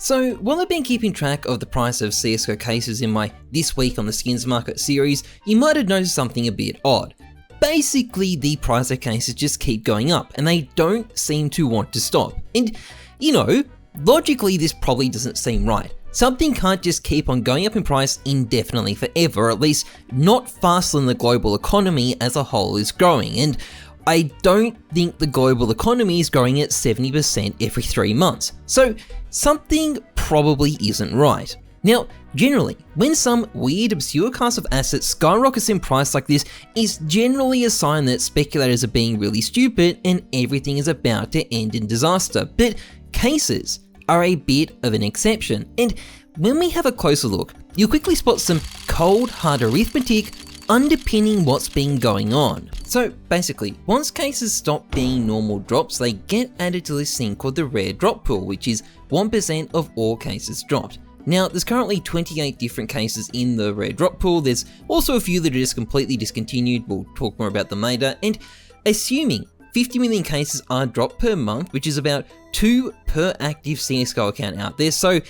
So while I've been keeping track of the price of CSGO cases in my This Week on the Skins Market series, you might have noticed something a bit odd. Basically, the price of cases just keep going up and they don't seem to want to stop. And, you know, logically this probably doesn't seem right. Something can't just keep on going up in price indefinitely forever, at least not faster than the global economy as a whole is growing. And I don't think the global economy is growing at 70% every 3 months. So something probably isn't right. Now, generally, when some weird, obscure class of assets skyrockets in price like this, is generally a sign that speculators are being really stupid and everything is about to end in disaster. But cases are a bit of an exception, and when we have a closer look, you'll quickly spot some cold, hard arithmetic underpinning what's been going on. So basically, once cases stop being normal drops, they get added to this thing called the rare drop pool, which is 1% of all cases dropped. Now, there's currently 28 different cases in the rare drop pool. There's also a few that are just completely discontinued. We'll talk more about them later. And assuming 50 million cases are dropped per month, which is about 2 per active CSGO account out there. So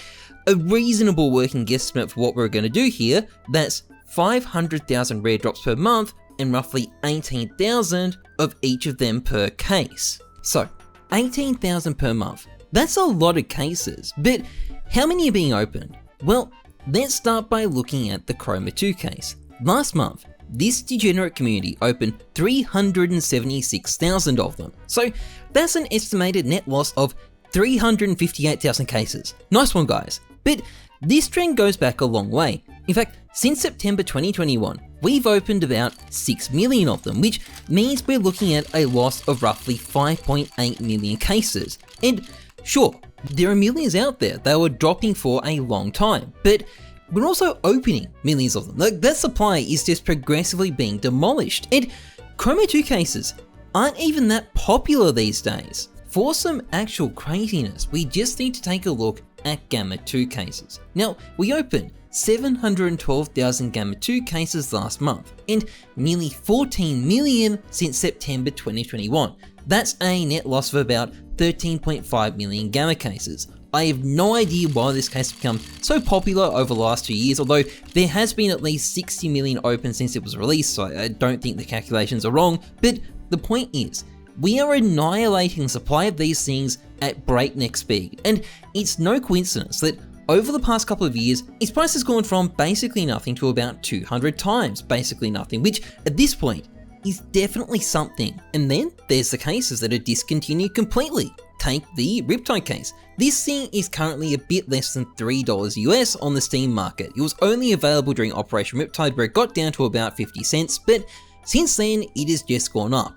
a reasonable working guesstimate for what we're going to do here, that's 500,000 rare drops per month and roughly 18,000 of each of them per case. So 18,000 per month. That's a lot of cases, but how many are being opened? Well, let's start by looking at the Chroma 2 case. Last month, this degenerate community opened 376,000 of them. So that's an estimated net loss of 358,000 cases. Nice one, guys. But this trend goes back a long way. In fact, since September 2021, we've opened about 6 million of them, which means we're looking at a loss of roughly 5.8 million cases. And sure, there are millions out there that were dropping for a long time, but we're also opening millions of them. Like, that supply is just progressively being demolished, and Chroma 2 cases aren't even that popular these days. For some actual craziness, we just need to take a look at Gamma 2 cases. Now, we opened 712,000 Gamma 2 cases last month, and nearly 14 million since September 2021. That's a net loss of about 13.5 million Gamma cases. I have no idea why this case has become so popular over the last 2 years, although there has been at least 60 million open since it was released, so I don't think the calculations are wrong. But the point is, we are annihilating the supply of these things at breakneck speed, and it's no coincidence that over the past couple of years, its price has gone from basically nothing to about 200 times basically nothing, which at this point is definitely something. And then there's the cases that are discontinued completely. Take the Riptide case. This thing is currently a bit less than $3 US on the Steam market. It was only available during Operation Riptide, where it got down to about 50 cents, but since then it has just gone up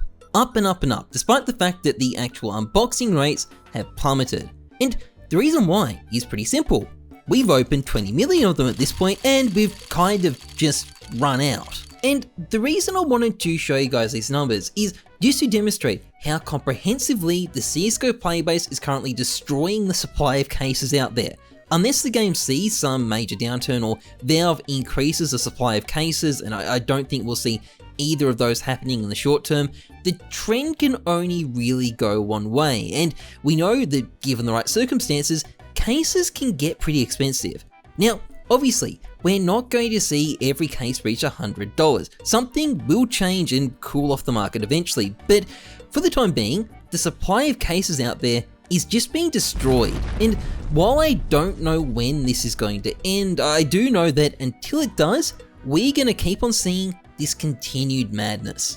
and up and up, despite the fact that the actual unboxing rates have plummeted. And the reason why is pretty simple. We've opened 20 million of them at this point, and we've kind of just run out. And the reason I wanted to show you guys these numbers is just to demonstrate how comprehensively the CSGO player base is currently destroying the supply of cases out there. Unless the game sees some major downturn or Valve increases the supply of cases, and I don't think we'll see either of those happening in the short term, the trend can only really go one way. And we know that given the right circumstances, cases can get pretty expensive. Now, obviously, we're not going to see every case reach $100. Something will change and cool off the market eventually, but for the time being, the supply of cases out there is just being destroyed. And while I don't know when this is going to end, I do know that until it does, we're going to keep on seeing this continued madness.